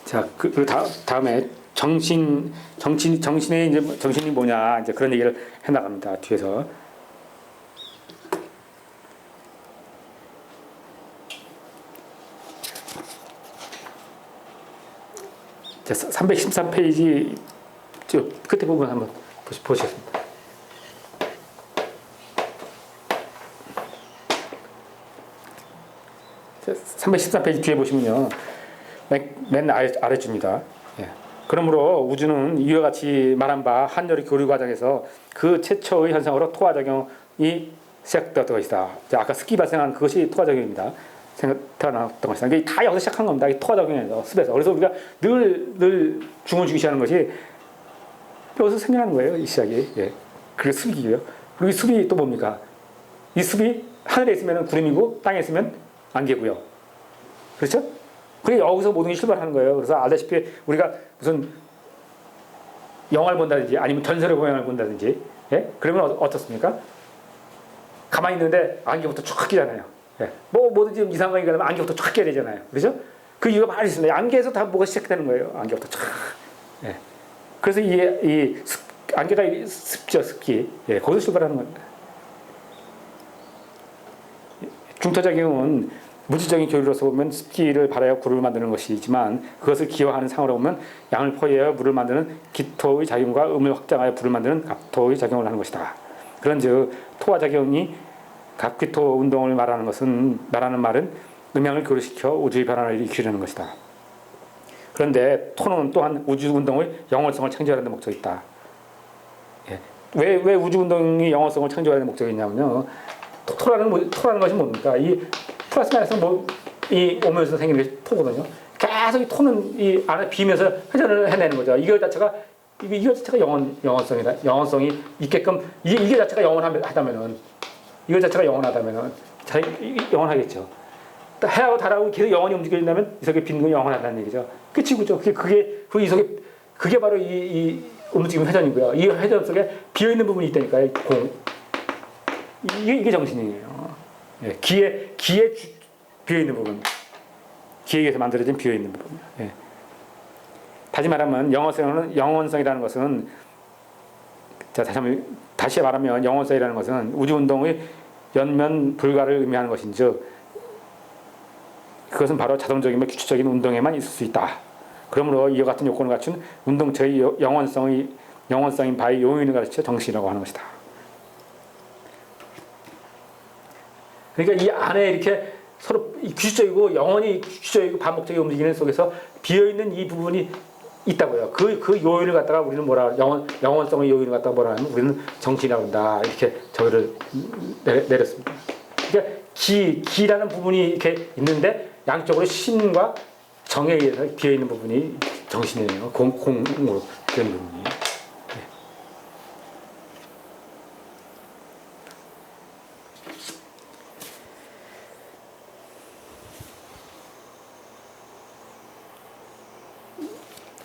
자, 다음에 정신의 이제 정신이 뭐냐 이제 그런 얘기를 해 나갑니다. 뒤에서. 자, 313페이지 저 끝에 부분 한번 보시겠습니다. 자, 313페이지 뒤에 보시면요. 맨 아래줄입니다. 예. 그러므로 우주는 이와 같이 말한 바 한열의 교류 과정에서 그 최초의 현상으로 토화작용이 시작되었던 것이다. 자, 아까 습기 발생한 그것이 토화작용입니다. 태어났던 것이다. 이게 다 여기서 시작한 겁니다. 이 토화작용에서, 습에서. 그래서 우리가 늘 중을주기시하는 것이 여기서 생겨나는 거예요. 이 시작이. 예. 그게 습이고요. 그리고 이 습이 또 뭡니까? 이 습이 하늘에 있으면 구름이고 땅에 있으면 안개고요. 그렇죠? 그게 여기서 모든 게 출발하는 거예요. 그래서 알다시피 우리가 무슨 영화를 본다든지 아니면 전설의 고향을 본다든지, 예? 그러면 어떻습니까? 가만히 있는데 안개부터 쫙 끼잖아요. 예. 뭐든지 이상하게 가면 안개부터 쫙 끼야 되잖아요. 그렇죠? 그 이유가 많이 있습니다. 안개에서 다 뭐가 시작되는 거예요. 안개부터 쫙. 예. 그래서 안개가 습죠, 습기. 예. 거기서 출발하는 겁니다. 중토작용은 물질적인 교류로서 보면 습기를 발하여 구름을 만드는 것이지만 그것을 기화하는 상으로 보면 양을 포위하여 물을 만드는 기토의 작용과 음을 확장하여 불을 만드는 갑토의 작용을 하는 것이다. 그런즉 토화작용이 갑기토 운동을 말하는 말은 음양을 교류시켜 우주의 변화를 일으키려는 것이다. 그런데 토는 또한 우주 운동의 영원성을 창조하는 데 목적이 있다. 예. 왜 우주 운동이 영원성을 창조하는 데 목적이 있냐면요. 토라는 것이 뭡니까? 이 플러스 마이너스 이 오면서 생기는 게 토거든요. 계속 이 토는 이 안에 비면서 회전을 해내는 거죠. 이거 자체가 영원성이 있게끔 이게 자체가 영원하다면은 이거 자체가 영원하다면은 영원하겠죠. 해하고 달하고 계속 영원히 움직여진다면 이 속에 빈 건 영원하다는 얘기죠. 끝이 그죠. 이 속에 그게 바로 이 움직임 회전이고요. 이 회전 속에 비어 있는 부분이 있다니까요. 이게 정신이에요. 예, 기에 비어 있는 부분, 기에 의해서 만들어진 비어 있는 부분. 예. 다시 말하면 영원성이라는 것은 다시 말하면 영원성이라는 것은 우주 운동의 연면 불가를 의미하는 것인즉 그것은 바로 자동적이며 규칙적인 운동에만 있을 수 있다. 그러므로 이와 같은 요건을 갖춘 운동체의 영원성인 바의 요인을 가르쳐 정신이라고 하는 것이다. 그러니까 이 안에 이렇게 서로 규칙적이고 영원히 규칙적이고 반복적인 움직이는 속에서 비어있는 이 부분이 있다고요. 그 요인을 갖다가 우리는 영원성의 요인을 갖다가 뭐라 하면 우리는 정신이라고 한다. 이렇게 저기를 내렸습니다. 그러니까 기라는 부분이 이렇게 있는데 양쪽으로 신과 정에 의해서 비어있는 부분이 정신이에요. 공으로 비어있는 부분이.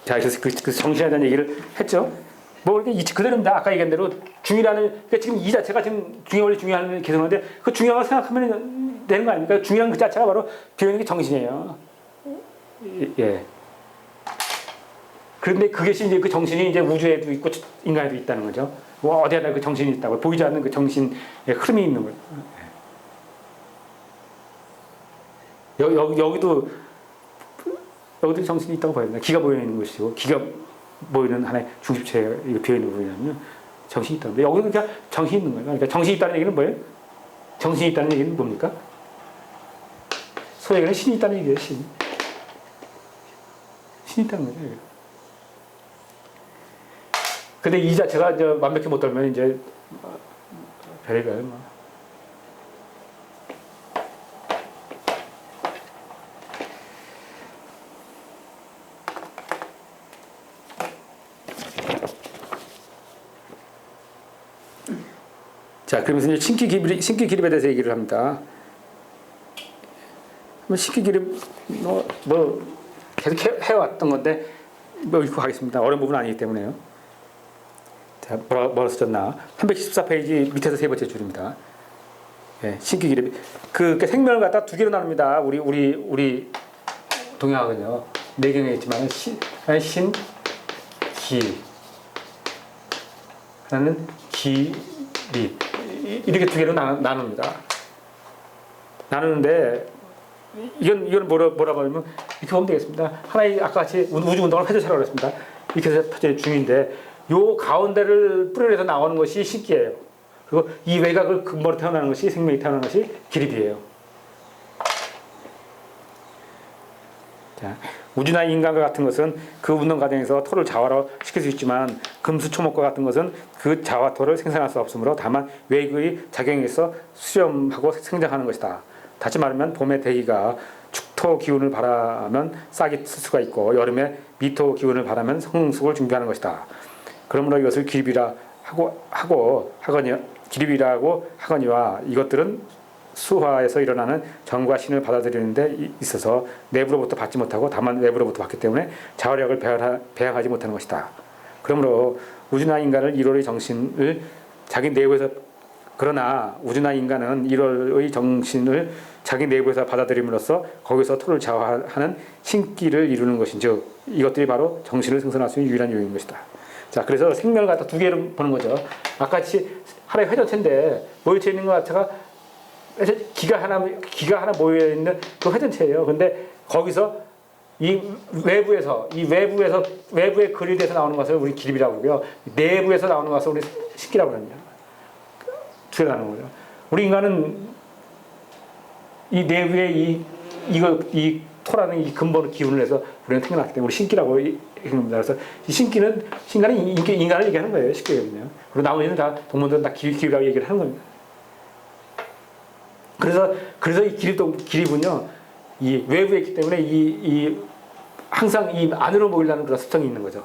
자, 그래서 그 정신에 대한 얘기를 했죠. 이게 그대로입니다. 아까 얘기한 대로 그러니까 지금 이 자체가 지금 원리 중요한 개성인데 그 중요한 걸 생각하면 되는 거 아닙니까? 중요한 그 자체가 바로 비어있는 게 정신이에요. 예. 그런데 그것이 이제 그 정신이 이제 우주에도 있고 인간에도 있다는 거죠. 어디에나 그 정신이 있다고 보이지 않는 그 정신의 흐름이 있는 거예요. 여기도 정신이 있다고 봐야 된다. 기가 보이는 것이고, 기가 보이는 하나의 중심체에 비어있는 부분이라면 정신이 있다는 거예요. 여기는 그러니까 정신이 있는 거예요. 그러니까 정신이 있다는 얘기는 뭐예요? 정신이 있다는 얘기는 뭡니까? 소위 얘기는 신이 있다는 얘기예요, 신이 있다는 거죠. 근데 이 자체가 이제 완벽히 못 돌면 이제 별의별 자, 그러면서 이제 신기 기립에 대해서 얘기를 합니다. 신기 기립 계속 해왔던 건데 읽고 가겠습니다. 어려운 부분은 아니기 때문에요. 자, 뭐라 써졌나? 314페이지 밑에서 세 번째 줄입니다. 예, 신기 기립. 그 생명을 갖다 두 개로 나눕니다. 우리 동양학은요 네 경에 있지만 신, 기, 하나는 기, 리 이렇게 두 개로 나눕니다. 나누는데 이건 뭐라고 하면 이렇게 보면 되겠습니다. 하나의 아까 같이 우주 운동을 회전차라고 그랬습니다. 이렇게 해서 터질 중인데 요 가운데를 뿌려내서 나오는 것이 신기예요. 그리고 이 외곽을 근본으로 태어나는 것이 생명이 태어나는 것이 기립이에요. 자, 우주나 인간과 같은 것은 그 운동 과정에서 토를 자화로 시킬 수 있지만 금수초목과 같은 것은 그 자화토를 생산할 수 없으므로 다만 외부의 작용에서 수렴하고 생장하는 것이다. 다시 말하면 봄의 대기가 축토 기운을 바라면 싹이 쓸 수가 있고 여름에 미토 기운을 바라면 성숙을 준비하는 것이다. 그러므로 이것을 기립이라 하거니와 기립이라고 하거니와 이것들은 수화에서 일어나는 정과 신을 받아들이는 데 있어서 내부로부터 받지 못하고 다만 외부로부터 받기 때문에 자활력을 배양하지 못하는 것이다. 그러므로 우주나 인간을 1월의 정신을 자기 내부에서 그러나 우주나 인간은 1월의 정신을 자기 내부에서 받아들임으로써 거기서 토를 자화하는 신기를 이루는 것인즉 이것들이 바로 정신을 생성할 수 있는 유일한 요인인 것이다. 자, 그래서 생명을 갖다 두 개로 보는 거죠. 아까 같이 하나의 회전체인데 모여져 있는 것 자체가 기가 하나 모여 있는 그 회전체예요. 근데 거기서 이 외부의 그릴에서 나오는 것을 우리 기립이라고 하고요. 내부에서 나오는 것을 우리 신기라고 합니다. 두 개 나누는 거죠. 우리 인간은 이 내부에 이 토라는 이 근본의 기운을 내서 우리는 태어났기 때문에 우리 신기라고 얘기합니다. 그래서 이 신기는 인간을 얘기하는 거예요. 쉽게 얘기하면요. 그리고 나머지는 다 동물들은 다 기립이라고 얘기를 하는 겁니다. 그래서 이 기립은요, 이 외부에 있기 때문에 항상 이 안으로 모이려는 그런 습성이 있는 거죠.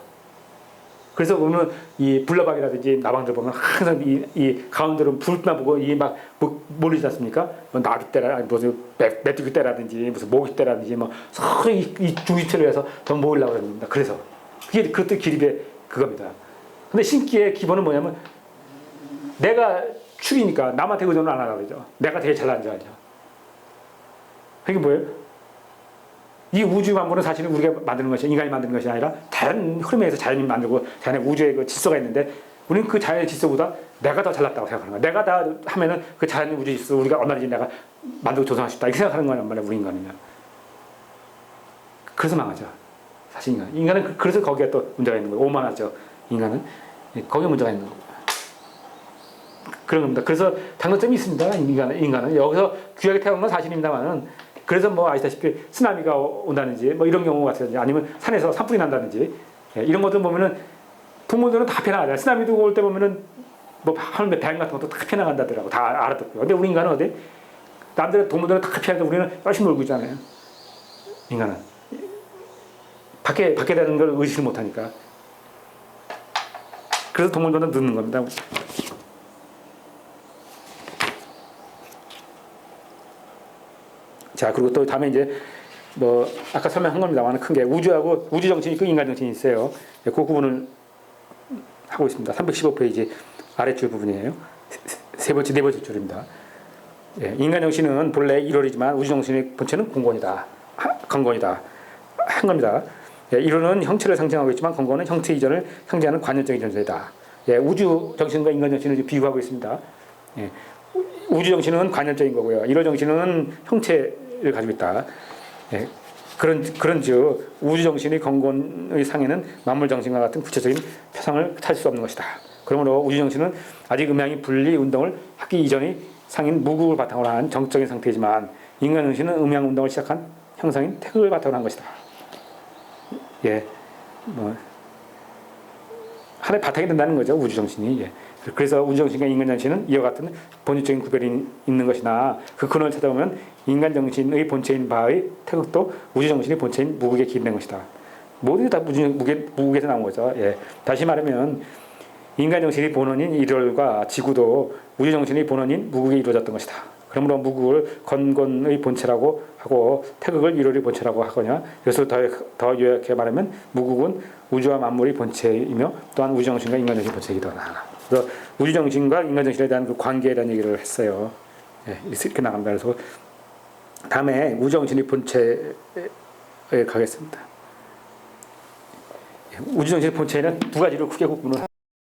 그래서 보면 이 불나방이라든지 나방들 보면 항상 이 가운데로 불만 보고 막 몰리지 않습니까? 뭐 나비떼라, 무슨 메뚜기떼라든지 무슨 모기떼라든지 뭐 서로 이 주위체로 해서 더 모으려고 합니다. 그래서 그것도 기립의 그겁니다. 근데 신기의 기본은 뭐냐면 내가 축이니까 남한테 의존을 안 하라고 그러죠. 내가 되게 잘난 줄 알죠. 그게 뭐예요? 이 우주 만물은 사실은 우리가 만드는 것이 인간이 만드는 것이 아니라 자연 흐름에 의해서 자연이 만들고 자연의 우주의 그 질서가 있는데 우리는 그 자연의 질서보다 내가 더 잘났다고 생각하는 거야. 내가 다 하면은 그 자연의 우주 질서 우리가 얼마든지 내가 만들고 조성할 수 있다 이렇게 생각하는 거란 말이야. 우리 인간은요. 그래서 망하죠. 사실 인간은 그래서 거기에 또 문제가 있는 거예요. 오만하죠. 인간은 거기에 문제가 있는 거예요. 그런 겁니다. 그래서 장단점이 있습니다. 인간은 여기서 귀하게 태어난 건 사실입니다만은 그래서 뭐 아시다시피 쓰나미가 온다든지 뭐 이런 경우가 있든지 아니면 산에서 산불이 난다든지 이런 것들 보면은 동물들은 다 피해나가잖아요. 쓰나미도 올 때 보면은 뭐 하늘에 배 같은 것도 다 피해나간다더라고. 다 알아듣고요. 근데 우리 인간은 어디? 남들 동물들은 다 피하는데 우리는 열심히 놀고 있잖아요. 인간은 밖에 되는 걸 의식을 못하니까. 그래서 동물들은 늦는 겁니다. 자, 그리고 또 다음에 이제 뭐 아까 설명한 겁니다만 큰 게 우주하고 우주 정신이 있고 인간 정신이 있어요. 그 구분을 하고 있습니다. 315페이지 아래줄 부분이에요. 네 번째 줄입니다. 예, 인간 정신은 본래 1월이지만 우주 정신의 본체는 건건이다. 한 겁니다. 예, 1월은 형체를 상징하고 있지만 건건은 형체 이전을 상징하는 관념적인 존재다. 예, 우주 정신과 인간 정신을 비유하고 있습니다. 예, 우주 정신은 관념적인 거고요. 1월 정신은 형체를 가지고 있다. 예, 그런즉 우주 정신의 건건의 상에는 만물 정신과 같은 구체적인 표상을 찾을 수 없는 것이다. 그러므로 우주 정신은 아직 음양이 분리 운동을 하기 이전의 상인 무국을 바탕으로 한 정적인 상태이지만 인간 정신은 음양 운동을 시작한 형상인 태극을 바탕으로 한 것이다. 예, 뭐 하나의 바탕이 된다는 거죠. 우주 정신이. 예. 그래서 우주 정신과 인간 정신은 이와 같은 본질적인 구별이 있는 것이나 그 근원을 찾아보면 인간 정신의 본체인 바의 태극도 우주 정신의 본체인 무국에 기인된 것이다. 모두 다 무국에서 나온 거죠. 예. 다시 말하면 인간 정신의 본원인 일월과 지구도 우주 정신의 본원인 무국에 이루어졌던 것이다. 그러므로 무국을 건건의 본체라고 하고 태극을 일월의 본체라고 하거나 이것을 더 요약해 말하면 무국은 우주와 만물의 본체이며 또한 우주 정신과 인간 정신의 본체이기도 하다. 그래서 우주 정신과 인간 정신에 대한 그 관계에 대한 얘기를 했어요. 예, 이렇게 나갑니다. 그래서 다음에 우주 정신의 본체를 가겠습니다. 우주정신의 본체는 두 가지로 크게 구분을